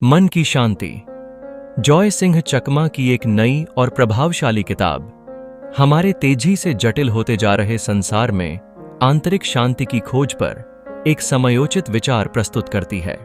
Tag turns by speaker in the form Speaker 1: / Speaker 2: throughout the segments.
Speaker 1: मन की शांति। जॉय सिंह चकमा की एक नई और प्रभावशाली किताब हमारे तेजी से जटिल होते जा रहे संसार में आंतरिक शांति की खोज पर एक समयोचित विचार प्रस्तुत करती है।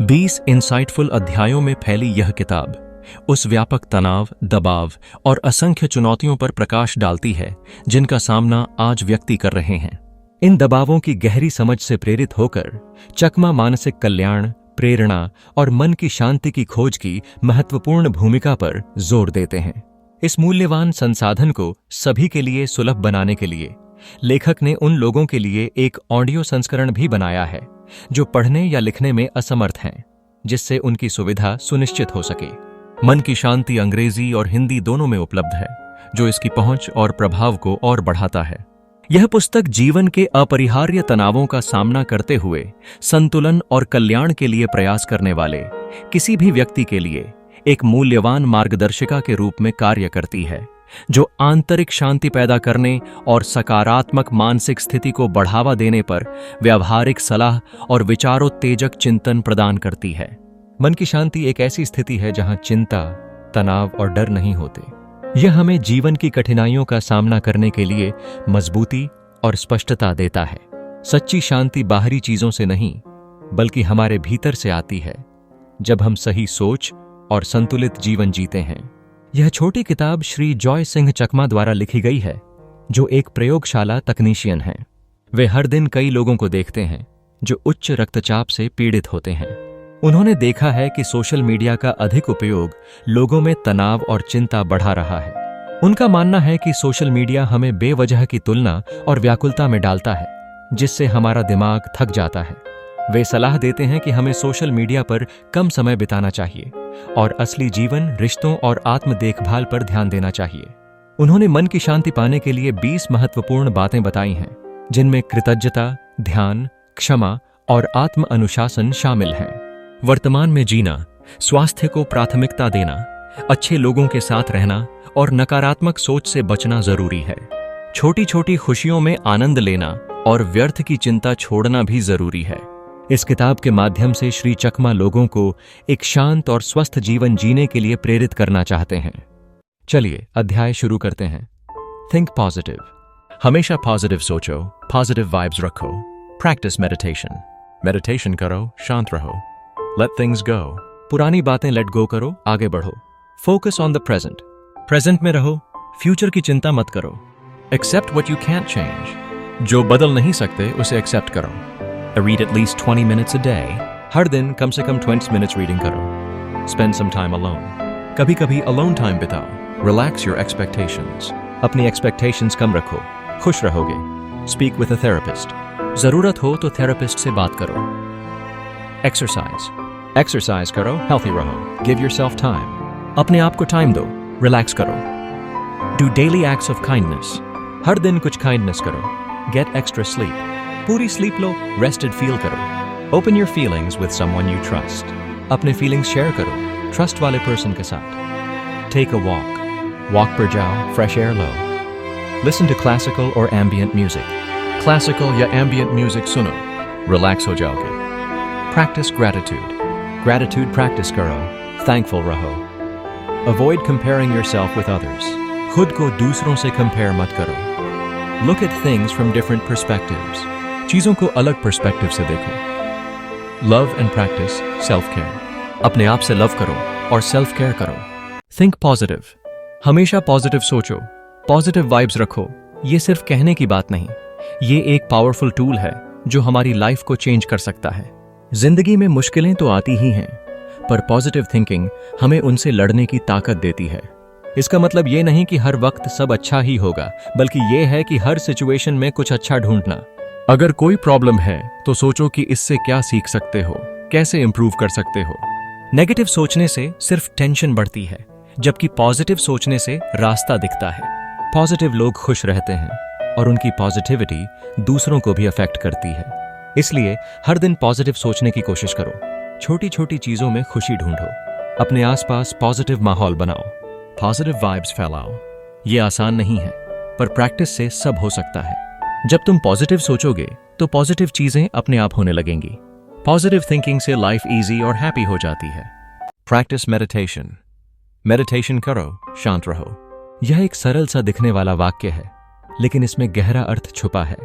Speaker 1: 20 इंसाइटफुल अध्यायों में फैली यह किताब उस व्यापक तनाव, दबाव और असंख्य चुनौतियों पर प्रकाश डालती है जिनका सामना आज व्यक्ति कर रहे हैं। इन दबावों की गहरी समझ से प्रेरित होकर चकमा मानसिक कल्याण, प्रेरणा और मन की शांति की खोज की महत्वपूर्ण भूमिका पर जोर देते हैं। इस मूल्यवान संसाधन को सभी के लिए सुलभ बनाने के लिए लेखक ने उन लोगों के लिए एक ऑडियो संस्करण भी बनाया है जो पढ़ने या लिखने में असमर्थ हैं, जिससे उनकी सुविधा सुनिश्चित हो सके। मन की शांति अंग्रेजी और हिंदी दोनों में उपलब्ध है, जो इसकी पहुंच और प्रभाव को और बढ़ाता है। यह पुस्तक जीवन के अपरिहार्य तनावों का सामना करते हुए संतुलन और कल्याण के लिए प्रयास करने वाले किसी भी व्यक्ति के लिए एक मूल्यवान मार्गदर्शिका के रूप में कार्य करती है, जो आंतरिक शांति पैदा करने और सकारात्मक मानसिक स्थिति को बढ़ावा देने पर व्यावहारिक सलाह और विचारोत्तेजक चिंतन प्रदान करती है। मन की शांति एक ऐसी स्थिति है जहां चिंता, तनाव और डर नहीं होते। यह हमें जीवन की कठिनाइयों का सामना करने के लिए मजबूती और स्पष्टता देता है। सच्ची शांति बाहरी चीजों से नहीं, बल्कि हमारे भीतर से आती है, जब हम सही सोच और संतुलित जीवन जीते हैं। यह छोटी किताब श्री जॉय सिंह चकमा द्वारा लिखी गई है, जो एक प्रयोगशाला तकनीशियन हैं। वे हर दिन कई लोगों को देखते हैं जो उच्च रक्तचाप से पीड़ित होते हैं। उन्होंने देखा है कि सोशल मीडिया का अधिक उपयोग लोगों में तनाव और चिंता बढ़ा रहा है। उनका मानना है कि सोशल मीडिया हमें बेवजह की तुलना और व्याकुलता में डालता है, जिससे हमारा दिमाग थक जाता है। वे सलाह देते हैं कि हमें सोशल मीडिया पर कम समय बिताना चाहिए और असली जीवन, रिश्तों और आत्म देखभाल पर ध्यान देना चाहिए। उन्होंने मन की शांति पाने के लिए 20 महत्वपूर्ण बातें बताई हैं, जिनमें कृतज्ञता, ध्यान, क्षमा और आत्म अनुशासन शामिल हैं। वर्तमान में जीना, स्वास्थ्य को प्राथमिकता देना, अच्छे लोगों के साथ रहना और नकारात्मक सोच से बचना जरूरी है। छोटी छोटी खुशियों में आनंद लेना और व्यर्थ की चिंता छोड़ना भी जरूरी है। इस किताब के माध्यम से श्री चकमा लोगों को एक शांत और स्वस्थ जीवन जीने के लिए प्रेरित करना चाहते हैं। चलिए अध्याय शुरू करते हैं। Think positive. हमेशा पॉजिटिव सोचो, पॉजिटिव वाइब्स रखो। Practice meditation. मेडिटेशन करो, शांत रहो। Let things go. पुरानी बातें लेट गो करो, आगे बढ़ो। Focus on the present. Present में रहो, फ्यूचर की चिंता मत करो। Accept what you can't change. जो बदल नहीं सकते उसे एक्सेप्ट करो। Read at least 20 minutes a day. हर दिन कम से कम 20 minutes रीडिंग करो। Spend some time alone. कभी कभी alone time बिताओ। Relax your expectations. अपनी expectations कम रखो, खुश रहोगे। Speak with a therapist. जरूरत हो तो थेरेपिस्ट से बात करो। एक्सरसाइज करो, हेल्थी रहो। Give yourself time. अपने आप को टाइम दो, रिलैक्स करो। Do daily acts of kindness. हर दिन कुछ काइंडनेस करो। Get extra sleep. पूरी स्लीप लो, रेस्टेड फील करो। Open your feelings with someone you trust. अपने फीलिंग्स शेयर करो ट्रस्ट वाले पर्सन के साथ। Take a walk. वॉक पर जाओ, फ्रेश एयर लो। लिसन टू क्लासिकल और एम्बियंट म्यूजिक। क्लासिकल या एम्बियंट म्यूजिक सुनो, रिलैक्स हो जाओगे। Practice gratitude. Gratitude practice करो, thankful रहो। Avoid comparing yourself with others. खुद को दूसरों से compare मत करो। Look at things from different perspectives. चीजों को अलग perspective से देखो। Love and practice self-care. अपने आप से love करो और self-care करो। Think positive. हमेशा positive सोचो, positive vibes रखो। ये सिर्फ कहने की बात नहीं, ये एक powerful tool है जो हमारी लाइफ को चेंज कर सकता है। जिंदगी में मुश्किलें तो आती ही हैं, पर पॉजिटिव थिंकिंग हमें उनसे लड़ने की ताकत देती है। इसका मतलब ये नहीं कि हर वक्त सब अच्छा ही होगा, बल्कि ये है कि हर सिचुएशन में कुछ अच्छा ढूंढना। अगर कोई प्रॉब्लम है तो सोचो कि इससे क्या सीख सकते हो, कैसे इंप्रूव कर सकते हो। नेगेटिव सोचने से सिर्फ टेंशन बढ़ती है, जबकि पॉजिटिव सोचने से रास्ता दिखता है। पॉजिटिव लोग खुश रहते हैं और उनकी पॉजिटिविटी दूसरों को भी अफेक्ट करती है। इसलिए हर दिन पॉजिटिव सोचने की कोशिश करो। छोटी छोटी चीजों में खुशी ढूंढो। अपने आसपास पॉजिटिव माहौल बनाओ। पॉजिटिव वाइब्स फैलाओ। ये आसान नहीं है, पर प्रैक्टिस से सब हो सकता है। जब तुम पॉजिटिव सोचोगे तो पॉजिटिव चीजें अपने आप होने लगेंगी। पॉजिटिव थिंकिंग से लाइफ इजी और हैप्पी हो जाती है। Practice meditation. मेडिटेशन करो, शांत रहो। यह एक सरल सा दिखने वाला वाक्य है, लेकिन इसमें गहरा अर्थ छुपा है।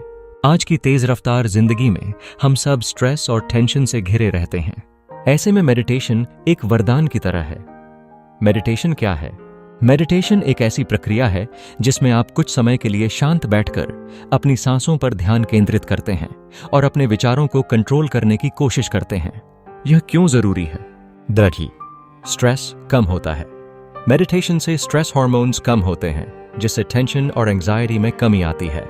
Speaker 1: आज की तेज रफ्तार जिंदगी में हम सब स्ट्रेस और टेंशन से घिरे रहते हैं। ऐसे में मेडिटेशन एक वरदान की तरह है। मेडिटेशन क्या है? मेडिटेशन एक ऐसी प्रक्रिया है जिसमें आप कुछ समय के लिए शांत बैठकर अपनी सांसों पर ध्यान केंद्रित करते हैं और अपने विचारों को कंट्रोल करने की कोशिश करते हैं। यह क्यों जरूरी है? देखिए, स्ट्रेस कम होता है। मेडिटेशन से स्ट्रेस हार्मोन्स कम होते हैं, जिससे टेंशन और एंजाइटी में कमी आती है।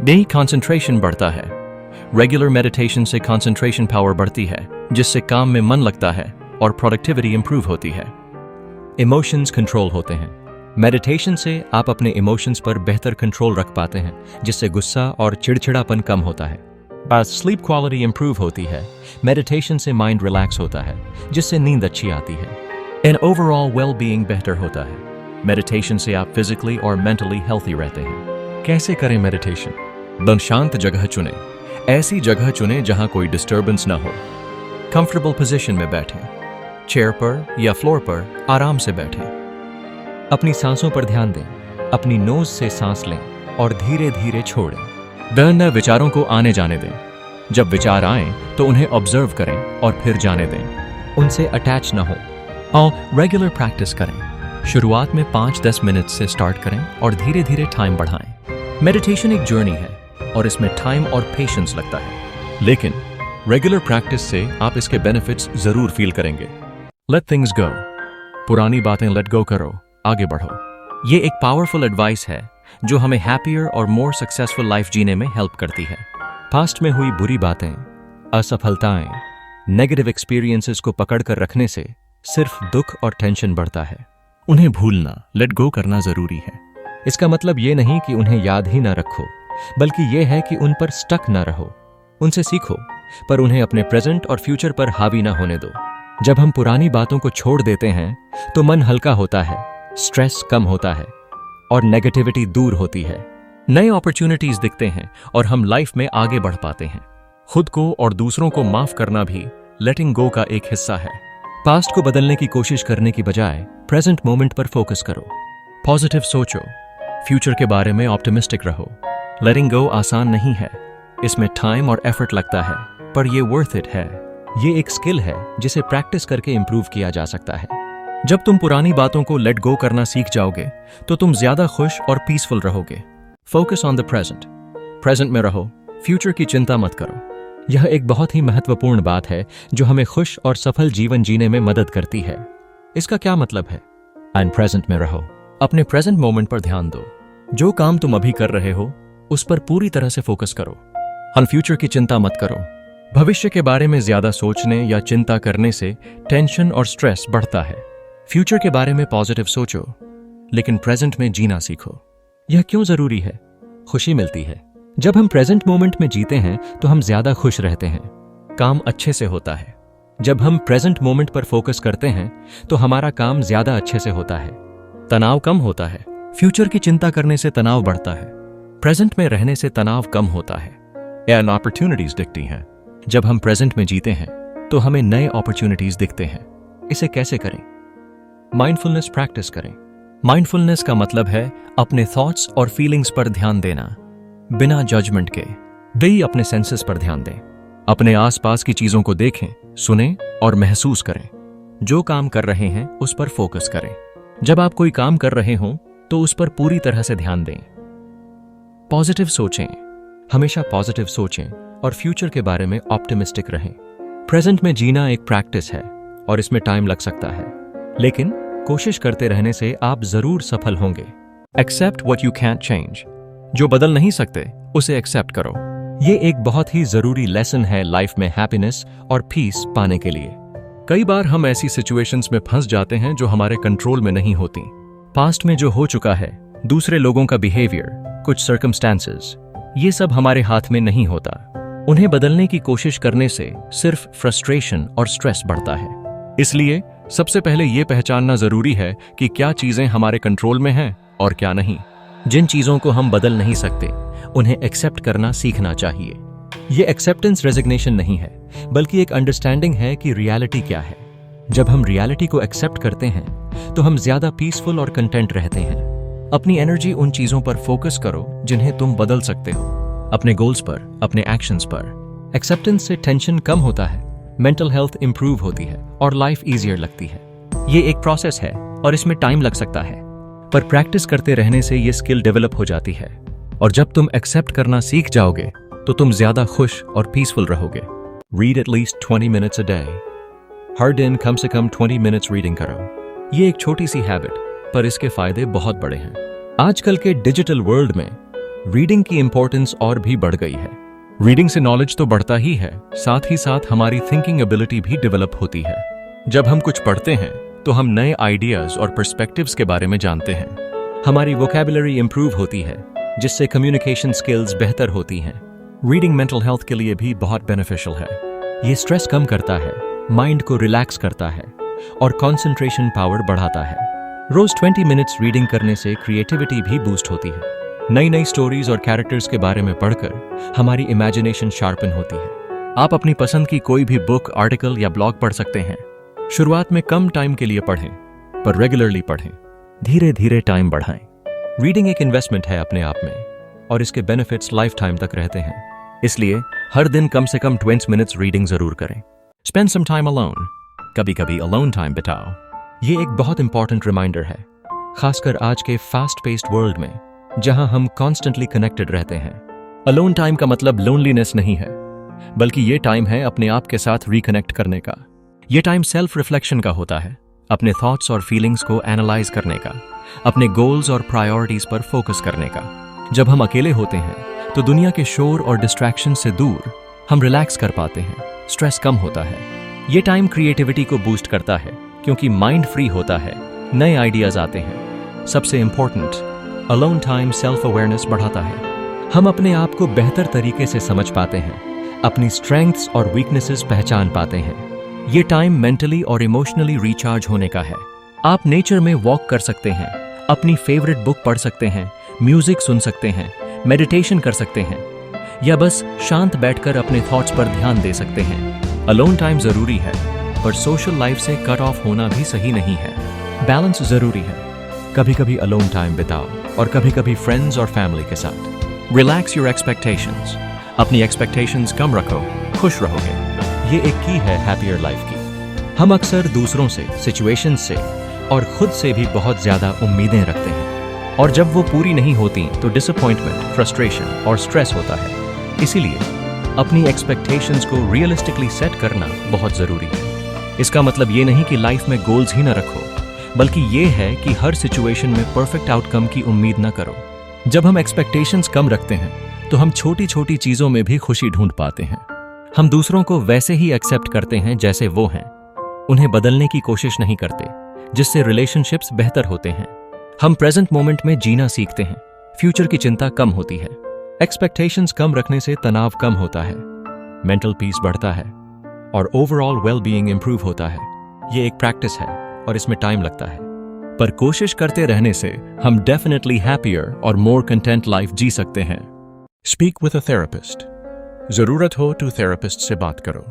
Speaker 1: यही कंसंट्रेशन बढ़ता है। रेगुलर मेडिटेशन से कंसंट्रेशन पावर बढ़ती है, जिससे काम में मन लगता है और प्रोडक्टिविटी इंप्रूव होती है। इमोशंस कंट्रोल होते हैं। मेडिटेशन से आप अपने इमोशंस पर बेहतर कंट्रोल रख पाते हैं, जिससे गुस्सा और चिड़चिड़ापन कम होता है। स्लीप क्वालिटी इंप्रूव होती है। मेडिटेशन से माइंड रिलैक्स होता है, जिससे नींद अच्छी आती है। एंड ओवरऑल वेल बीइंग बेहतर होता है। मेडिटेशन से आप फिजिकली और मेंटली हेल्थी रहते हैं। कैसे करें मेडिटेशन? बन शांत जगह चुनें। ऐसी जगह चुनें जहां कोई डिस्टर्बेंस न हो। कंफर्टेबल पोजीशन में बैठें। चेयर पर या फ्लोर पर आराम से बैठें। अपनी सांसों पर ध्यान दें। अपनी नोज से सांस लें और धीरे धीरे छोड़ें। न विचारों को आने जाने दें। जब विचार आएं तो उन्हें ऑब्जर्व करें और फिर जाने दें। उनसे अटैच न हो। और रेगुलर प्रैक्टिस करें। शुरुआत में 5-10 मिनट से स्टार्ट करें और धीरे धीरे टाइम बढ़ाएं। मेडिटेशन एक जर्नी है और इसमें टाइम और पेशेंस लगता है, लेकिन रेगुलर प्रैक्टिस से आप इसके बेनिफिट्स जरूर फील करेंगे। Let things go. पुरानी बातें लेट गो करो, आगे बढ़ो। ये एक पावरफुल एडवाइस है जो हमें हैप्पियर और मोर सक्सेसफुल लाइफ जीने में हेल्प करती है। पास्ट में हुई बुरी बातें, असफलताएं, नेगेटिव एक्सपीरियंसेस को पकड़कर रखने से सिर्फ दुख और टेंशन बढ़ता है। उन्हें भूलना, लेट गो करना जरूरी है। इसका मतलब ये नहीं कि उन्हें याद ही ना रखो, बल्कि यह है कि उन पर स्टक ना रहो। उनसे सीखो, पर उन्हें अपने प्रेजेंट और फ्यूचर पर हावी ना होने दो। जब हम पुरानी बातों को छोड़ देते हैं तो मन हल्का होता है, स्ट्रेस कम होता है और नेगेटिविटी दूर होती है। नए अपॉर्चुनिटीज दिखते हैं और हम लाइफ में आगे बढ़ पाते हैं। खुद को और दूसरों को माफ करना भी लेटिंग गो का एक हिस्सा है। पास्ट को बदलने की कोशिश करने की बजाय प्रेजेंट मोमेंट पर फोकस करो। पॉजिटिव सोचो, फ्यूचर के बारे में ऑप्टिमिस्टिक रहो। लेटिंग गो आसान नहीं है, इसमें टाइम और एफर्ट लगता है, पर यह वर्थ इट है। ये एक स्किल है जिसे प्रैक्टिस करके इंप्रूव किया जा सकता है। जब तुम पुरानी बातों को लेट गो करना सीख जाओगे तो तुम ज्यादा खुश और पीसफुल रहोगे। Focus on the present. Present में रहो, फ्यूचर की चिंता मत करो। यह एक बहुत ही महत्वपूर्ण बात है जो हमें खुश और सफल जीवन जीने में मदद करती है। इसका क्या मतलब है? एंड प्रेजेंट में रहो। अपने प्रेजेंट मोमेंट पर ध्यान दो। जो काम तुम अभी कर रहे हो उस पर पूरी तरह से फोकस करो। फ्यूचर की चिंता मत करो। भविष्य के बारे में ज्यादा सोचने या चिंता करने से टेंशन और स्ट्रेस बढ़ता है। फ्यूचर के बारे में पॉजिटिव सोचो, लेकिन प्रेजेंट में जीना सीखो। यह क्यों जरूरी है? खुशी मिलती है। जब हम प्रेजेंट मोमेंट में जीते हैं तो हम ज्यादा खुश रहते हैं, काम अच्छे से होता है। जब हम प्रेजेंट मोमेंट पर फोकस करते हैं तो हमारा काम ज्यादा अच्छे से होता है, तनाव कम होता है। फ्यूचर की चिंता करने से तनाव बढ़ता है, प्रेजेंट में रहने से तनाव कम होता है। एंड अपॉर्चुनिटीज दिखती हैं। जब हम प्रेजेंट में जीते हैं तो हमें नए अपॉर्चुनिटीज दिखते हैं। इसे कैसे करें? माइंडफुलनेस प्रैक्टिस करें। माइंडफुलनेस का मतलब है अपने थॉट्स और फीलिंग्स पर ध्यान देना, बिना जजमेंट के। वे अपने सेंसेस पर ध्यान दें। अपने आसपास की चीजों को देखें, सुनें और महसूस करें। जो काम कर रहे हैं उस पर फोकस करें। जब आप कोई काम कर रहे हों तो उस पर पूरी तरह से ध्यान दें। पॉजिटिव सोचें, हमेशा पॉजिटिव सोचें और फ्यूचर के बारे में ऑप्टिमिस्टिक रहें। प्रेजेंट में जीना एक प्रैक्टिस है और इसमें टाइम लग सकता है, लेकिन कोशिश करते रहने से आप जरूर सफल होंगे। Accept what you can't change. जो बदल नहीं सकते उसे एक्सेप्ट करो। ये एक बहुत ही जरूरी लेसन है लाइफ में हैप्पीनेस और पीस पाने के लिए। कई बार हम ऐसी सिचुएशंस में फंस जाते हैं जो हमारे कंट्रोल में नहीं होती। पास्ट में जो हो चुका है, दूसरे लोगों का बिहेवियर, कुछ सर्कमस्टेंसेस, ये सब हमारे हाथ में नहीं होता। उन्हें बदलने की कोशिश करने से सिर्फ फ्रस्ट्रेशन और स्ट्रेस बढ़ता है। इसलिए सबसे पहले ये पहचानना जरूरी है कि क्या चीजें हमारे कंट्रोल में हैं और क्या नहीं। जिन चीजों को हम बदल नहीं सकते उन्हें एक्सेप्ट करना सीखना चाहिए। ये एक्सेप्टेंस रेजिग्नेशन नहीं है, बल्कि एक अंडरस्टैंडिंग है कि रियलिटी क्या है। जब हम रियलिटी को एक्सेप्ट करते हैं तो हम ज्यादा पीसफुल और कंटेंट रहते हैं। अपनी एनर्जी उन चीजों पर फोकस करो जिन्हें तुम बदल सकते हो, अपने गोल्स पर, अपने एक्शंस पर। एक्सेप्टेंस से टेंशन कम होता है, मेंटल हेल्थ इंप्रूव होती है और लाइफ ईजियर लगती है। ये एक प्रोसेस है और इसमें टाइम लग सकता है, पर प्रैक्टिस करते रहने से ये स्किल डेवलप हो जाती है। और जब तुम एक्सेप्ट करना सीख जाओगे तो तुम ज्यादा खुश और पीसफुल रहोगे। Read at least 20 minutes a day. हर दिन कम से कम 20 मिनट्स रीडिंग करो। ये एक छोटी सी हैबिट, पर इसके फायदे बहुत बड़े हैं। आजकल के डिजिटल वर्ल्ड में रीडिंग की इंपॉर्टेंस और भी बढ़ गई है। रीडिंग से नॉलेज तो बढ़ता ही है, साथ ही साथ हमारी थिंकिंग एबिलिटी भी डेवलप होती है। जब हम कुछ पढ़ते हैं तो हम नए आइडियाज और पर्सपेक्टिव्स के बारे में जानते हैं। हमारी वोकैबुलरी इंप्रूव होती है, जिससे कम्युनिकेशन स्किल्स बेहतर होती हैं। रीडिंग मेंटल हेल्थ के लिए भी बहुत बेनिफिशियल है। ये स्ट्रेस कम करता है, माइंड को रिलैक्स करता है और कंसंट्रेशन पावर बढ़ाता है। रोज 20 मिनट्स रीडिंग करने से क्रिएटिविटी भी बूस्ट होती है। नई नई स्टोरीज और कैरेक्टर्स के बारे में पढ़कर हमारी इमेजिनेशन शार्पन होती है। आप अपनी पसंद की कोई भी बुक, आर्टिकल या ब्लॉग पढ़ सकते हैं। शुरुआत में कम टाइम के लिए पढ़ें, पर रेगुलरली पढ़ें। धीरे धीरे टाइम बढ़ाएं। रीडिंग एक इन्वेस्टमेंट है अपने आप में और इसके बेनिफिट्स लाइफ टाइम तक रहते हैं। इसलिए हर दिन कम से कम 20 मिनट्स रीडिंग जरूर करें। Spend some time alone. कभी कभी अलोन टाइम बिताओ। ये एक बहुत इंपॉर्टेंट रिमाइंडर है, खासकर आज के फास्ट पेस्ड वर्ल्ड में जहां हम कॉन्स्टेंटली कनेक्टेड रहते हैं। अलोन टाइम का मतलब लोनलीनेस नहीं है, बल्कि ये टाइम है अपने आप के साथ रिकनेक्ट करने का। ये टाइम सेल्फ रिफ्लेक्शन का होता है, अपने थॉट्स और फीलिंग्स को एनालाइज करने का, अपने गोल्स और प्रायोरिटीज पर फोकस करने का। जब हम अकेले होते हैं तो दुनिया के शोर और डिस्ट्रैक्शन से दूर हम रिलैक्स कर पाते हैं, स्ट्रेस कम होता है। ये टाइम क्रिएटिविटी को बूस्ट करता है, क्योंकि माइंड फ्री होता है, नए आइडियाज आते हैं। सबसे important, alone time self awareness बढ़ाता है। हम अपने आप को बेहतर तरीके से समझ पाते हैं, अपनी स्ट्रेंथ्स और वीकनेसेस पहचान पाते हैं। ये टाइम मेंटली और इमोशनली रिचार्ज होने का है। आप नेचर में वॉक कर सकते हैं, अपनी फेवरेट बुक पढ़ सकते हैं, म्यूजिक सुन सकते हैं, मेडिटेशन कर सकते हैं, या बस शांत बैठकर अपने थॉट्स पर ध्यान दे सकते हैं। अलोन टाइम जरूरी है, पर सोशल लाइफ से कट ऑफ होना भी सही नहीं है। बैलेंस जरूरी है। कभी कभी अलोन टाइम बिताओ और कभी कभी फ्रेंड्स और फैमिली के साथ। Relax your expectations. अपनी एक्सपेक्टेशंस कम रखो, खुश रहोगे। ये एक की है हैप्पियर लाइफ की। हम अक्सर दूसरों से, सिचुएशंस से और खुद से भी बहुत ज्यादा उम्मीदें रखते हैं, और जब वो पूरी नहीं होती तो डिसअपॉइंटमेंट, फ्रस्ट्रेशन और स्ट्रेस होता है। इसीलिए अपनी एक्सपेक्टेशंस को रियलिस्टिकली सेट करना बहुत जरूरी है। इसका मतलब ये नहीं कि लाइफ में गोल्स ही न रखो, बल्कि ये है कि हर सिचुएशन में परफेक्ट आउटकम की उम्मीद न करो। जब हम एक्सपेक्टेशंस कम रखते हैं तो हम छोटी छोटी चीजों में भी खुशी ढूंढ पाते हैं। हम दूसरों को वैसे ही एक्सेप्ट करते हैं जैसे वो हैं, उन्हें बदलने की कोशिश नहीं करते, जिससे रिलेशनशिप्स बेहतर होते हैं। हम प्रेजेंट मोमेंट में जीना सीखते हैं, फ्यूचर की चिंता कम होती है। एक्सपेक्टेशंस कम रखने से तनाव कम होता है, मेंटल पीस बढ़ता है और ओवरऑल वेल बीइंग इंप्रूव होता है। ये एक प्रैक्टिस है और इसमें टाइम लगता है, पर कोशिश करते रहने से हम डेफिनेटली हैप्पियर और मोर कंटेंट लाइफ जी सकते हैं। Speak with a therapist. जरूरत हो तो थेरेपिस्ट से बात करो।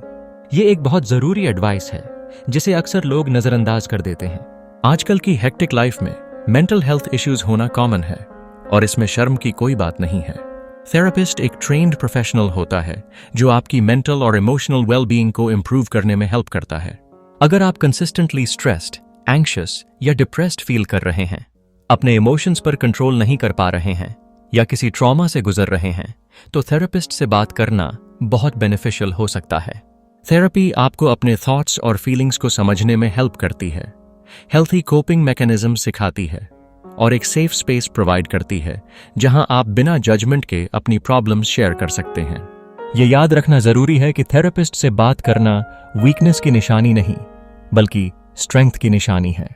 Speaker 1: ये एक बहुत जरूरी एडवाइस है जिसे अक्सर लोग नजरअंदाज कर देते हैं। आजकल की हेक्टिक लाइफ में मेंटल हेल्थ इश्यूज होना कॉमन है और इसमें शर्म की कोई बात नहीं है। थेरेपिस्ट एक ट्रेन्ड प्रोफेशनल होता है जो आपकी मेंटल और इमोशनल वेलबीइंग को इंप्रूव करने में हेल्प करता है। अगर आप कंसिस्टेंटली स्ट्रेस्ड, एंग्शियस या डिप्रेस्ड फील कर रहे हैं, अपने इमोशंस पर कंट्रोल नहीं कर पा रहे हैं या किसी ट्रॉमा से गुजर रहे हैं, तो थेरेपिस्ट से बात करना बहुत बेनिफिशियल हो सकता है। थेरेपी आपको अपने थॉट्स और फीलिंग्स को समझने में हेल्प करती है, हेल्थी कोपिंग मैकेनिज्म सिखाती है और एक सेफ स्पेस प्रोवाइड करती है जहां आप बिना जजमेंट के अपनी प्रॉब्लम्स शेयर कर सकते हैं। ये याद रखना जरूरी है कि थेरेपिस्ट से बात करना वीकनेस की निशानी नहीं, बल्कि स्ट्रेंथ की निशानी है।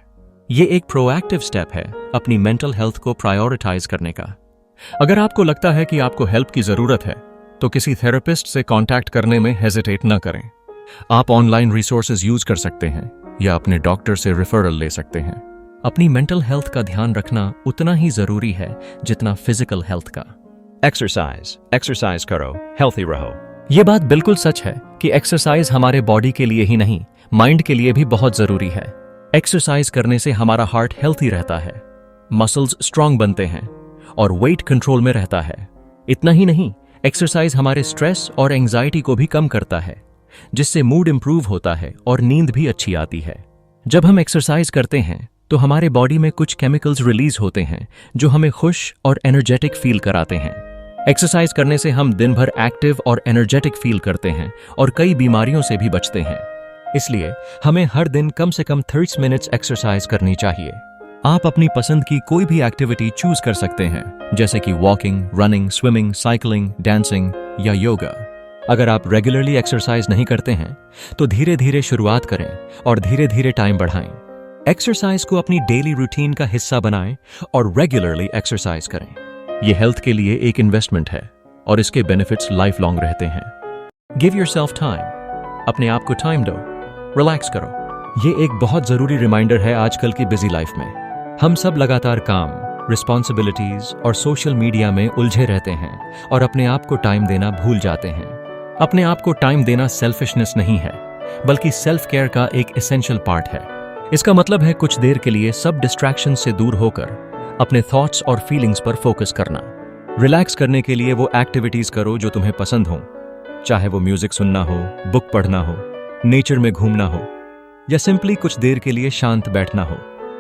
Speaker 1: ये एक प्रोएक्टिव स्टेप है अपनी मेंटल हेल्थ को प्रायोरिटाइज करने का। अगर आपको लगता है कि आपको हेल्प की जरूरत है, तो किसी थेरेपिस्ट से कांटेक्ट करने में हेजिटेट न करें। आप ऑनलाइन रिसोर्सेज यूज कर सकते हैं या अपने डॉक्टर से रेफरल ले सकते हैं। अपनी मेंटल हेल्थ का ध्यान रखना उतना ही जरूरी है जितना फिजिकल हेल्थ का। एक्सरसाइज करो, हेल्थी रहो। ये बात बिल्कुल सच है कि एक्सरसाइज हमारे बॉडी के लिए ही नहीं, माइंड के लिए भी बहुत जरूरी है। एक्सरसाइज करने से हमारा हार्ट हेल्थी रहता है, मसल्स स्ट्रांग बनते हैं और वेट कंट्रोल में रहता है। इतना ही नहीं, एक्सरसाइज हमारे स्ट्रेस और एंजाइटी को भी कम करता है, जिससे मूड इंप्रूव होता है और नींद भी अच्छी आती है। जब हम एक्सरसाइज करते हैं तो हमारे बॉडी में कुछ केमिकल्स रिलीज होते हैं जो हमें खुश और एनर्जेटिक फील कराते हैं। एक्सरसाइज करने से हम दिन भर एक्टिव और एनर्जेटिक फील करते हैं और कई बीमारियों से भी बचते हैं। इसलिए हमें हर दिन कम से कम 30 मिनट्स एक्सरसाइज करनी चाहिए। आप अपनी पसंद की कोई भी एक्टिविटी चूज कर सकते हैं, जैसे कि walking, running, swimming, cycling, dancing या योगा। अगर आप रेगुलरली एक्सरसाइज नहीं करते हैं तो धीरे धीरे शुरुआत करें और धीरे धीरे टाइम बढ़ाएं। एक्सरसाइज को अपनी डेली रूटीन का हिस्सा बनाएं और रेगुलरली एक्सरसाइज करें। यह हेल्थ के लिए एक इन्वेस्टमेंट है और इसके बेनिफिट्स लाइफ लॉन्ग रहते हैं। गिव योरसेल्फ टाइम, अपने आप को टाइम दो, रिलैक्स करो। ये एक बहुत जरूरी रिमाइंडर है आजकल की बिजी लाइफ में। हम सब लगातार काम, रिस्पॉन्सिबिलिटीज और सोशल मीडिया में उलझे रहते हैं और अपने आप को टाइम देना भूल जाते हैं। अपने आप को टाइम देना सेल्फिशनेस नहीं है, बल्कि सेल्फ केयर का एक एसेंशियल पार्ट है। इसका मतलब है कुछ देर के लिए सब डिस्ट्रैक्शन से दूर होकर अपने थॉट्स और फीलिंग्स पर फोकस करना। रिलैक्स करने के लिए वो एक्टिविटीज करो जो तुम्हें पसंद हो, चाहे वो म्यूजिक सुनना हो, बुक पढ़ना हो, नेचर में घूमना हो या सिंपली कुछ देर के लिए शांत बैठना हो।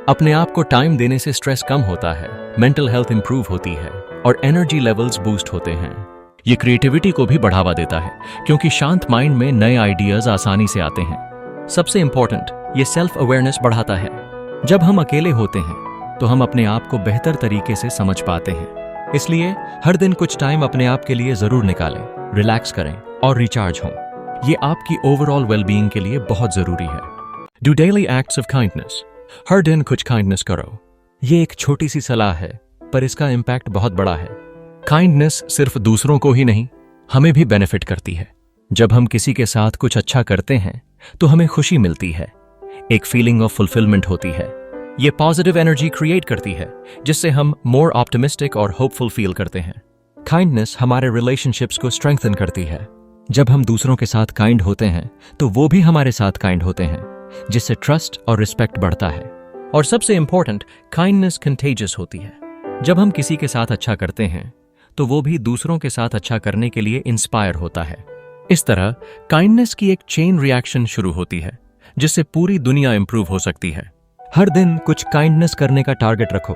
Speaker 1: अपने आप को टाइम देने से स्ट्रेस कम होता है, मेंटल हेल्थ इंप्रूव होती है और एनर्जी लेवल्स बूस्ट होते हैं। ये क्रिएटिविटी को भी बढ़ावा देता है, क्योंकि शांत माइंड में नए आइडियाज आसानी से आते हैं। सबसे इंपॉर्टेंट, ये सेल्फ अवेयरनेस बढ़ाता है। जब हम अकेले होते हैं तो हम अपने आप को बेहतर तरीके से समझ पाते हैं। इसलिए हर दिन कुछ टाइम अपने आप के लिए जरूर निकालें, रिलैक्स करें और रिचार्ज हों। ये आपकी ओवरऑल वेलबीइंग के लिए बहुत जरूरी है। Do daily acts of kindness, हर दिन कुछ काइंडनेस करो। ये एक छोटी सी सलाह है, पर इसका इम्पैक्ट बहुत बड़ा है। काइंडनेस सिर्फ दूसरों को ही नहीं, हमें भी बेनिफिट करती है। जब हम किसी के साथ कुछ अच्छा करते हैं तो हमें खुशी मिलती है, एक फीलिंग ऑफ फुलफिलमेंट होती है। ये पॉजिटिव एनर्जी क्रिएट करती है, जिससे हम मोर ऑप्टिमिस्टिक और होपफुल फील करते हैं। काइंडनेस हमारे रिलेशनशिप्स को स्ट्रेंथन करती है। जब हम दूसरों के साथ काइंड होते हैं तो वो भी हमारे साथ काइंड होते हैं, जिससे ट्रस्ट और रिस्पेक्ट बढ़ता है। और सबसे इंपॉर्टेंट, काइंडनेस कंटेजियस होती है। जब हम किसी के साथ अच्छा करते हैं तो वो भी दूसरों के साथ अच्छा करने के लिए इंस्पायर होता है। इस तरह काइंडनेस की एक चेन रिएक्शन शुरू होती है, जिससे पूरी दुनिया इंप्रूव हो सकती है। हर दिन कुछ काइंडनेस करने का टारगेट रखो।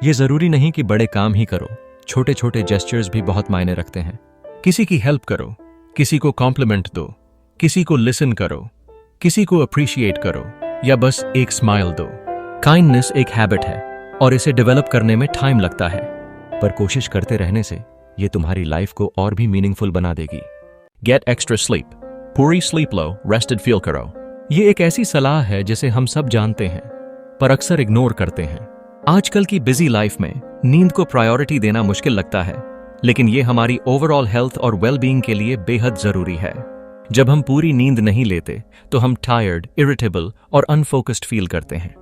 Speaker 1: ये जरूरी नहीं कि बड़े काम ही करो, छोटे छोटे जेस्चर्स भी बहुत मायने रखते हैं। किसी की हेल्प करो, किसी को कॉम्प्लीमेंट दो, किसी को लिसन करो, किसी को अप्रिशिएट करो या बस एक स्माइल दो। काइंडनेस एक हैबिट है और इसे डेवलप करने में टाइम लगता है, पर कोशिश करते रहने से ये तुम्हारी लाइफ को और भी मीनिंगफुल बना देगी। गेट एक्स्ट्रा स्लीप, पूरी स्लीप लो, रेस्टेड फील करो। ये एक ऐसी सलाह है जिसे हम सब जानते हैं, पर अक्सर इग्नोर करते हैं। आजकल की बिजी लाइफ में नींद को प्रायोरिटी देना मुश्किल लगता है, लेकिन ये हमारी ओवरऑल हेल्थ और वेलबीइंग के लिए बेहद जरूरी है। जब हम पूरी नींद नहीं लेते तो हम टायर्ड, इरिटेबल और अनफोकस्ड फील करते हैं।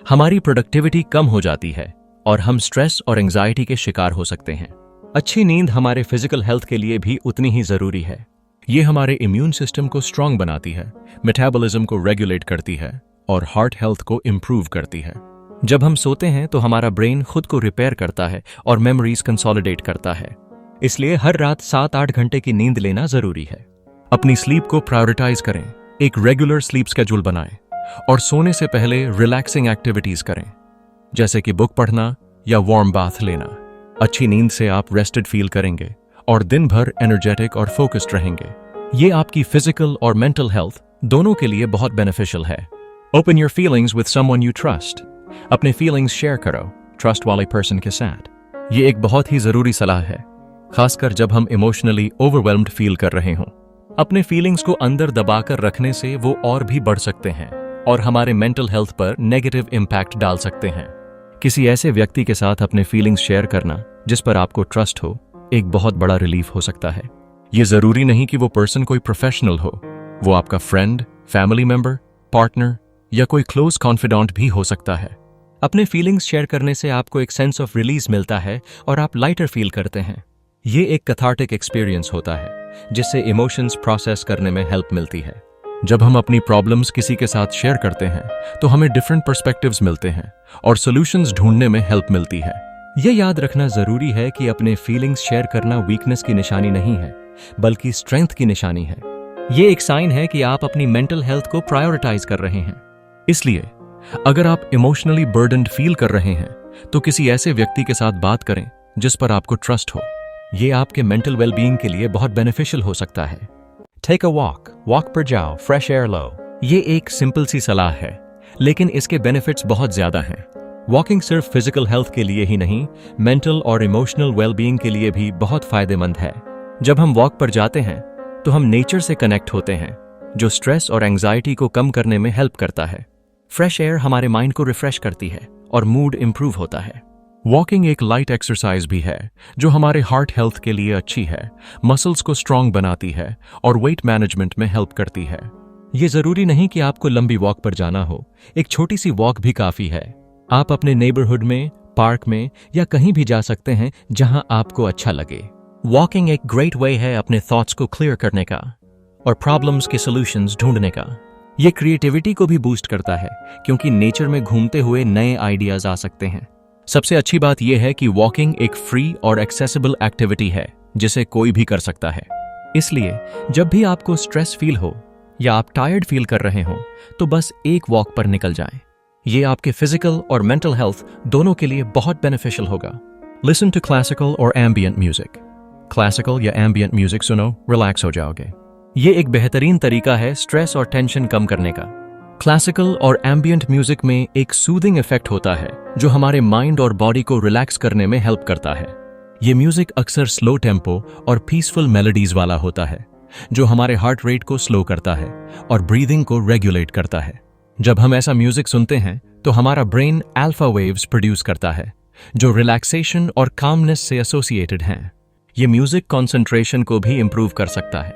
Speaker 1: हमारी प्रोडक्टिविटी कम हो जाती है और हम स्ट्रेस और एंजाइटी के शिकार हो सकते हैं। अच्छी नींद हमारे फिजिकल हेल्थ के लिए भी उतनी ही जरूरी है। ये हमारे इम्यून सिस्टम को स्ट्रांग बनाती है, मेटाबॉलिज्म को रेगुलेट करती है और हार्ट हेल्थ को इंप्रूव करती है। जब हम सोते हैं तो हमारा ब्रेन खुद को रिपेयर करता है और मेमोरीज कंसोलिडेट करता है। इसलिए हर रात 7-8 घंटे की नींद लेना जरूरी है। अपनी स्लीप को प्रायोरिटाइज करें, एक रेगुलर स्लीप स्केड्यूल बनाएं और सोने से पहले रिलैक्सिंग एक्टिविटीज करें, जैसे कि बुक पढ़ना या वार्म बाथ लेना। अच्छी नींद से आप रेस्टेड फील करेंगे और दिन भर एनर्जेटिक और फोकस्ड रहेंगे। ये आपकी फिजिकल और मेंटल हेल्थ दोनों के लिए बहुत बेनिफिशियल है। Open your feelings with someone you trust. अपने फीलिंग्स शेयर करो ट्रस्ट वाले पर्सन के साथ। ये एक बहुत ही जरूरी सलाह है, खासकर जब हम इमोशनली ओवरवेल्म्ड फील कर रहे हों। अपने फीलिंग्स को अंदर दबाकर रखने से वो और भी बढ़ सकते हैं और हमारे मेंटल हेल्थ पर नेगेटिव इम्पैक्ट डाल सकते हैं। किसी ऐसे व्यक्ति के साथ अपने फीलिंग्स शेयर करना जिस पर आपको ट्रस्ट हो, एक बहुत बड़ा रिलीफ हो सकता है। ये जरूरी नहीं कि वो पर्सन कोई प्रोफेशनल हो, वो आपका फ्रेंड, फैमिली मेंबर, पार्टनर या कोई क्लोज कॉन्फिडेंट भी हो सकता है। अपने फीलिंग्स शेयर करने से आपको एक सेंस ऑफ रिलीज मिलता है और आप लाइटर फील करते हैं। ये एक कैथार्टिक एक्सपीरियंस होता है जिससे इमोशंस प्रोसेस करने में हेल्प मिलती है। जब हम अपनी प्रॉब्लम्स किसी के साथ शेयर करते हैं तो हमें डिफरेंट पर्सपेक्टिव्स मिलते हैं और सॉल्यूशंस ढूंढने में हेल्प मिलती है। यह याद रखना जरूरी है कि अपने फीलिंग्स शेयर करना वीकनेस की निशानी नहीं है, बल्कि स्ट्रेंथ की निशानी है। ये एक साइन है कि आप अपनी मेंटल हेल्थ को प्रायोरिटाइज कर रहे हैं। इसलिए अगर आप इमोशनली बर्डन्ड फील कर रहे हैं तो किसी ऐसे व्यक्ति के साथ बात करें जिस पर आपको ट्रस्ट हो। ये आपके मेंटल वेलबीइंग के लिए बहुत बेनिफिशियल हो सकता है। टेक अ वॉक पर जाओ, फ्रेश एयर लो। ये एक सिंपल सी सलाह है, लेकिन इसके बेनिफिट्स बहुत ज्यादा हैं। वॉकिंग सिर्फ फिजिकल हेल्थ के लिए ही नहीं, मेंटल और इमोशनल वेलबीइंग के लिए भी बहुत फायदेमंद है। जब हम वॉक पर जाते हैं तो हम नेचर से कनेक्ट होते हैं, जो स्ट्रेस और एंजाइटी को कम करने में हेल्प करता है। फ्रेश एयर हमारे माइंड को रिफ्रेश करती है और मूड इंप्रूव होता है। वॉकिंग एक लाइट एक्सरसाइज भी है जो हमारे हार्ट हेल्थ के लिए अच्छी है, मसल्स को स्ट्रांग बनाती है और वेट मैनेजमेंट में हेल्प करती है। ये जरूरी नहीं कि आपको लंबी वॉक पर जाना हो, एक छोटी सी वॉक भी काफी है। आप अपने नेबरहुड में, पार्क में या कहीं भी जा सकते हैं जहां आपको अच्छा लगे। वॉकिंग एक ग्रेट वे है अपने थॉट्स को क्लियर करने का और प्रॉब्लम्स के सॉल्यूशंस ढूंढने का। ये क्रिएटिविटी को भी बूस्ट करता है, क्योंकि नेचर में घूमते हुए नए आइडियाज आ सकते हैं। सबसे अच्छी बात यह है कि वॉकिंग एक फ्री और एक्सेसिबल एक्टिविटी है जिसे कोई भी कर सकता है। इसलिए जब भी आपको स्ट्रेस फील हो या आप टायर्ड फील कर रहे हो तो बस एक वॉक पर निकल जाएं। ये आपके फिजिकल और मेंटल हेल्थ दोनों के लिए बहुत बेनिफिशियल होगा। लिसन टू क्लासिकल और एम्बिएंट म्यूजिक। क्लासिकल या एम्बिएंट म्यूजिक सुनो, रिलैक्स हो जाओगे। ये एक बेहतरीन तरीका है स्ट्रेस और टेंशन कम करने का। क्लासिकल और एम्बिएंट म्यूजिक में एक सूदिंग इफेक्ट होता है जो हमारे माइंड और बॉडी को रिलैक्स करने में हेल्प करता है। ये म्यूजिक अक्सर स्लो टेम्पो और पीसफुल मेलोडीज वाला होता है, जो हमारे हार्ट रेट को स्लो करता है और ब्रीदिंग को रेगुलेट करता है। जब हम ऐसा म्यूजिक सुनते हैं तो हमारा ब्रेन अल्फा वेव्स प्रोड्यूस करता है, जो रिलैक्सेशन और कामनेस से एसोसिएटेड हैं। ये म्यूजिक कंसंट्रेशन को भी इंप्रूव कर सकता है,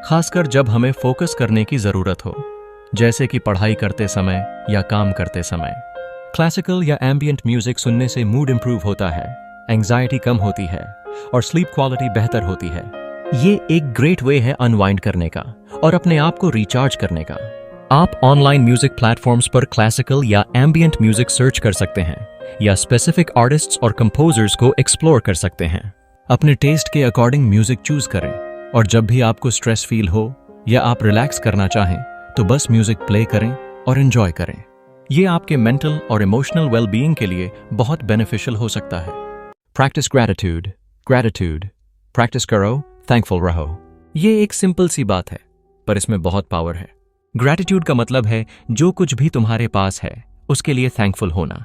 Speaker 1: खासकर जब हमें फोकस करने की जरूरत हो, जैसे कि पढ़ाई करते समय या काम करते समय। क्लासिकल या एम्बिएंट म्यूजिक सुनने से मूड इंप्रूव होता है, एंजाइटी कम होती है और स्लीप क्वालिटी बेहतर होती है। ये एक ग्रेट वे है अनवाइंड करने का और अपने आप को रिचार्ज करने का। आप ऑनलाइन म्यूजिक प्लेटफॉर्म्स पर क्लासिकल या एम्बिएंट म्यूजिक सर्च कर सकते हैं या स्पेसिफिक आर्टिस्ट्स और कंपोजर्स को एक्सप्लोर कर सकते हैं। अपने टेस्ट के अकॉर्डिंग म्यूजिक चूज करें और जब भी आपको स्ट्रेस फील हो या आप रिलैक्स करना चाहें तो बस म्यूजिक प्ले करें और एंजॉय करें। ये आपके मेंटल और इमोशनल वेलबीइंग के लिए बहुत बेनिफिशियल हो सकता है। Practice gratitude. ग्रैटिट्यूड प्रैक्टिस करो, थैंकफुल रहो। ये एक सिंपल सी बात है, पर इसमें बहुत पावर है। ग्रैटिट्यूड का मतलब है जो कुछ भी तुम्हारे पास है उसके लिए थैंकफुल होना,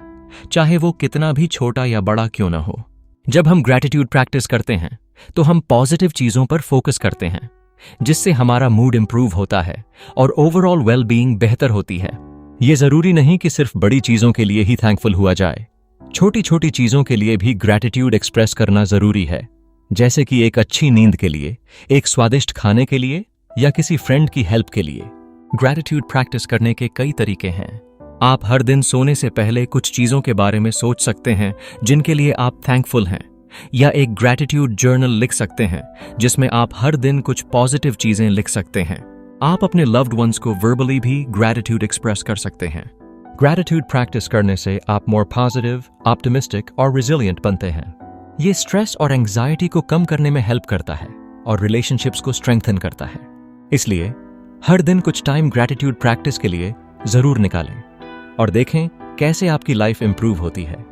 Speaker 1: चाहे वो कितना भी छोटा या बड़ा क्यों ना हो। जब हम ग्रैटिट्यूड प्रैक्टिस करते हैं तो हम पॉजिटिव चीजों पर फोकस करते हैं, जिससे हमारा मूड इंप्रूव होता है और ओवरऑल वेलबीइंग बेहतर होती है। ये जरूरी नहीं कि सिर्फ बड़ी चीजों के लिए ही थैंकफुल हुआ जाए, छोटी छोटी चीजों के लिए भी ग्रैटिट्यूड एक्सप्रेस करना जरूरी है, जैसे कि एक अच्छी नींद के लिए, एक स्वादिष्ट खाने के लिए या किसी फ्रेंड की हेल्प के लिए। ग्रैटिट्यूड प्रैक्टिस करने के कई तरीके हैं। आप हर दिन सोने से पहले कुछ चीजों के बारे में सोच सकते हैं जिनके लिए आप थैंकफुल हैं, या एक ग्रैटिट्यूड जर्नल लिख सकते हैं जिसमें आप हर दिन कुछ पॉजिटिव चीजें लिख सकते हैं। आप अपने लव्ड वंस को वर्बली भी ग्रैटिट्यूड एक्सप्रेस कर सकते हैं। ग्रैटिट्यूड प्रैक्टिस करने से आप मोर पॉजिटिव, ऑप्टिमिस्टिक और रिजिलिएंट बनते हैं। ये स्ट्रेस और एंजाइटी को कम करने में हेल्प करता है और रिलेशनशिप्स को स्ट्रेंथन करता है। इसलिए हर दिन कुछ टाइम ग्रैटिट्यूड प्रैक्टिस के लिए जरूर निकालें और देखें कैसे आपकी लाइफ इंप्रूव होती है।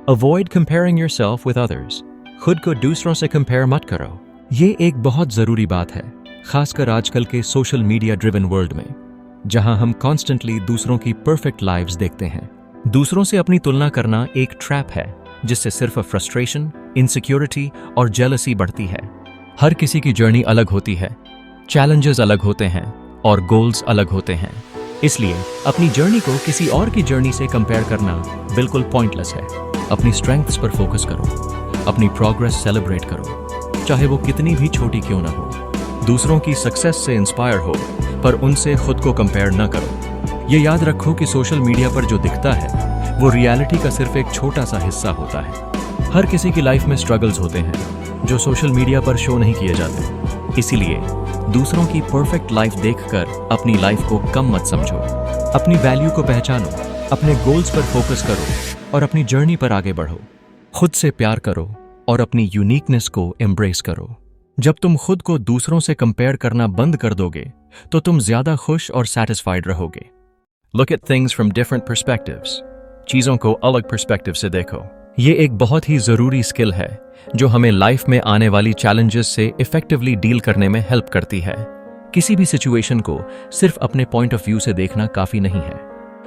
Speaker 1: Avoid comparing yourself with others. खुद को दूसरों से कंपेयर मत करो। ये एक बहुत जरूरी बात है, खासकर आजकल के सोशल मीडिया ड्रिवन वर्ल्ड में, जहां हम कॉन्स्टेंटली दूसरों की परफेक्ट लाइव्स देखते हैं। दूसरों से अपनी तुलना करना एक ट्रैप है जिससे सिर्फ फ्रस्ट्रेशन, इनसिक्योरिटी और जेलसी बढ़ती है। हर किसी की जर्नी अलग होती है, चैलेंजेस अलग होते हैं और गोल्स अलग होते हैं। इसलिए अपनी जर्नी को किसी और की जर्नी से कंपेयर करना बिल्कुल पॉइंटलेस है। अपनी स्ट्रेंथ्स पर फोकस करो, अपनी प्रोग्रेस सेलिब्रेट करो, चाहे वो कितनी भी छोटी क्यों ना हो। दूसरों की सक्सेस से इंस्पायर हो, पर उनसे खुद को कंपेयर न करो। ये याद रखो कि सोशल मीडिया पर जो दिखता है वो रियलिटी का सिर्फ एक छोटा सा हिस्सा होता है। हर किसी की लाइफ में स्ट्रगल्स होते हैं जो सोशल मीडिया पर शो नहीं किए जाते। इसीलिए दूसरों की परफेक्ट लाइफ देखकर अपनी लाइफ को कम मत समझो। अपनी वैल्यू को पहचानो, अपने गोल्स पर फोकस करो और अपनी जर्नी पर आगे बढ़ो। खुद से प्यार करो और अपनी यूनिकनेस को एम्ब्रेस करो। जब तुम खुद को दूसरों से कंपेयर करना बंद कर दोगे तो तुम ज्यादा खुश और सैटिस्फाइड रहोगे। Look at things from different perspectives. चीजों को अलग पर्सपेक्टिव से देखो। ये एक बहुत ही जरूरी स्किल है जो हमें लाइफ में आने वाली चैलेंजेस से इफेक्टिवली डील करने में हेल्प करती है। किसी भी सिचुएशन को सिर्फ अपने पॉइंट ऑफ व्यू से देखना काफी नहीं है,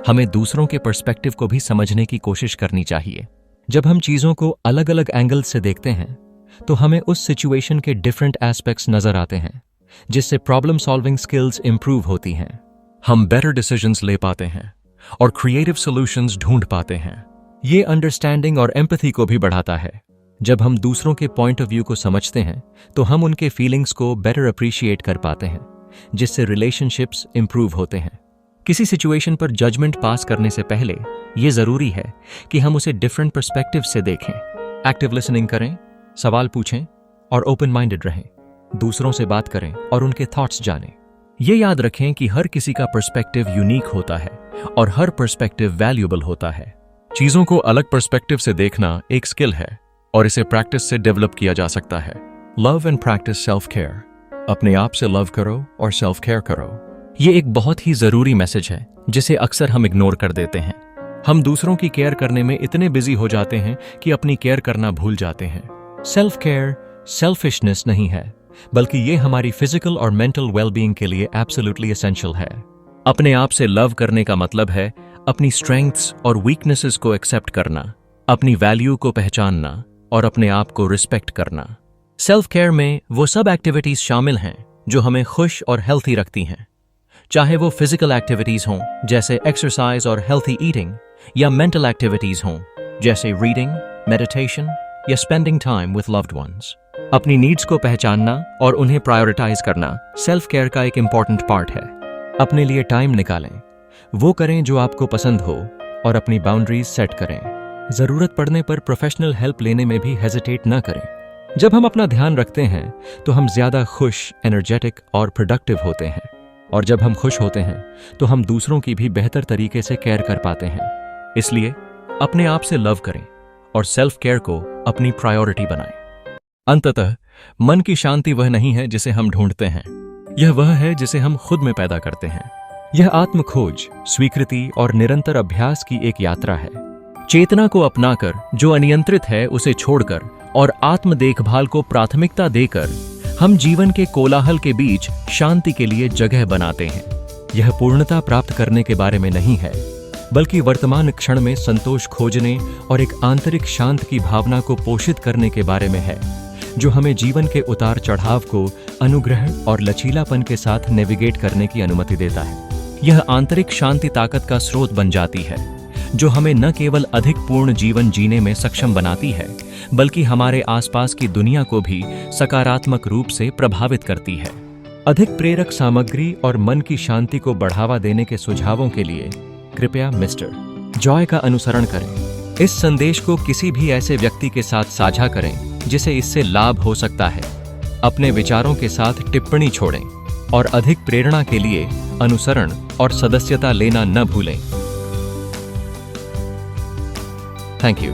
Speaker 1: हमें दूसरों के पर्सपेक्टिव को भी समझने की कोशिश करनी चाहिए। जब हम चीजों को अलग अलग एंगल से देखते हैं तो हमें उस सिचुएशन के डिफरेंट एस्पेक्ट्स नजर आते हैं, जिससे प्रॉब्लम सॉल्विंग स्किल्स इंप्रूव होती हैं। हम बेटर डिसीजंस ले पाते हैं और क्रिएटिव सॉल्यूशंस ढूंढ पाते हैं। ये अंडरस्टैंडिंग और एम्पैथी को भी बढ़ाता है। जब हम दूसरों के पॉइंट ऑफ व्यू को समझते हैं तो हम उनके फीलिंग्स को बेटर अप्रिशिएट कर पाते हैं, जिससे रिलेशनशिप्स इंप्रूव होते हैं। किसी सिचुएशन पर जजमेंट पास करने से पहले यह जरूरी है कि हम उसे डिफरेंट पर्सपेक्टिव से देखें। एक्टिव लिसनिंग करें, सवाल पूछें और ओपन माइंडेड रहें। दूसरों से बात करें और उनके थॉट्स जानें। ये याद रखें कि हर किसी का पर्सपेक्टिव यूनिक होता है और हर पर्सपेक्टिव वैल्यूएबल होता है। चीजों को अलग पर्सपेक्टिव से देखना एक स्किल है और इसे प्रैक्टिस से डेवलप किया जा सकता है। Love and practice self care. अपने आप से लव करो और सेल्फ केयर करो। ये एक बहुत ही जरूरी मैसेज है जिसे अक्सर हम इग्नोर कर देते हैं। हम दूसरों की केयर करने में इतने बिजी हो जाते हैं कि अपनी केयर करना भूल जाते हैं। सेल्फ केयर सेल्फिशनेस नहीं है, बल्कि ये हमारी फिजिकल और मेंटल वेलबीइंग के लिए एब्सोल्युटली एसेंशियल है। अपने आप से लव करने का मतलब है अपनी स्ट्रेंथ्स और वीकनेसेस को एक्सेप्ट करना, अपनी वैल्यू को पहचानना और अपने आप को रिस्पेक्ट करना। सेल्फ केयर में वो सब एक्टिविटीज शामिल हैं जो हमें खुश और हेल्थी रखती हैं, चाहे वो फिजिकल एक्टिविटीज हों जैसे एक्सरसाइज और हेल्थी ईटिंग, या मेंटल एक्टिविटीज हों जैसे रीडिंग, मेडिटेशन या spending time with loved ones. अपनी नीड्स को पहचानना और उन्हें प्रायोरिटाइज करना सेल्फ केयर का एक इंपॉर्टेंट पार्ट है। अपने लिए टाइम निकालें, वो करें जो आपको पसंद हो और अपनी बाउंड्रीज सेट करें। जरूरत पड़ने पर प्रोफेशनल हेल्प लेने में भी हेजिटेट न करें। जब हम अपना ध्यान रखते हैं तो हम ज्यादा खुश, एनर्जेटिक और प्रोडक्टिव होते हैं, और जब हम खुश होते हैं तो हम दूसरों की भी बेहतर तरीके से केयर कर पाते हैं। इसलिए अपने आप से लव करें और सेल्फ केयर को अपनी प्रायोरिटी बनाएं। अंततः मन की शांति वह नहीं है जिसे हम ढूंढते हैं, यह वह है जिसे हम खुद में पैदा करते हैं। यह आत्म खोज, स्वीकृति और निरंतर अभ्यास की एक यात्रा है। चेतना को अपनाकर, जो अनियंत्रित है उसे छोड़कर और आत्म देखभाल को प्राथमिकता देकर हम जीवन के कोलाहल के बीच शांति के लिए जगह बनाते हैं। यह पूर्णता प्राप्त करने के बारे में नहीं है, बल्कि वर्तमान क्षण में संतोष खोजने और एक आंतरिक शांत की भावना को पोषित करने के बारे में है, जो हमें जीवन के उतार चढ़ाव को अनुग्रह और लचीलापन के साथ नेविगेट करने की अनुमति देता है। यह आंतरिक शांति ताकत का स्रोत बन जाती है, जो हमें न केवल अधिक पूर्ण जीवन जीने में सक्षम बनाती है, बल्कि हमारे आसपास की दुनिया को भी सकारात्मक रूप से प्रभावित करती है। अधिक प्रेरक सामग्री और मन की शांति को बढ़ावा देने के सुझावों के लिए कृपया मिस्टर जॉय का अनुसरण करें। इस संदेश को किसी भी ऐसे व्यक्ति के साथ साझा करें जिसे इससे लाभ हो सकता है। अपने विचारों के साथ टिप्पणी छोड़ें और अधिक प्रेरणा के लिए अनुसरण और सदस्यता लेना न भूलें। Thank you.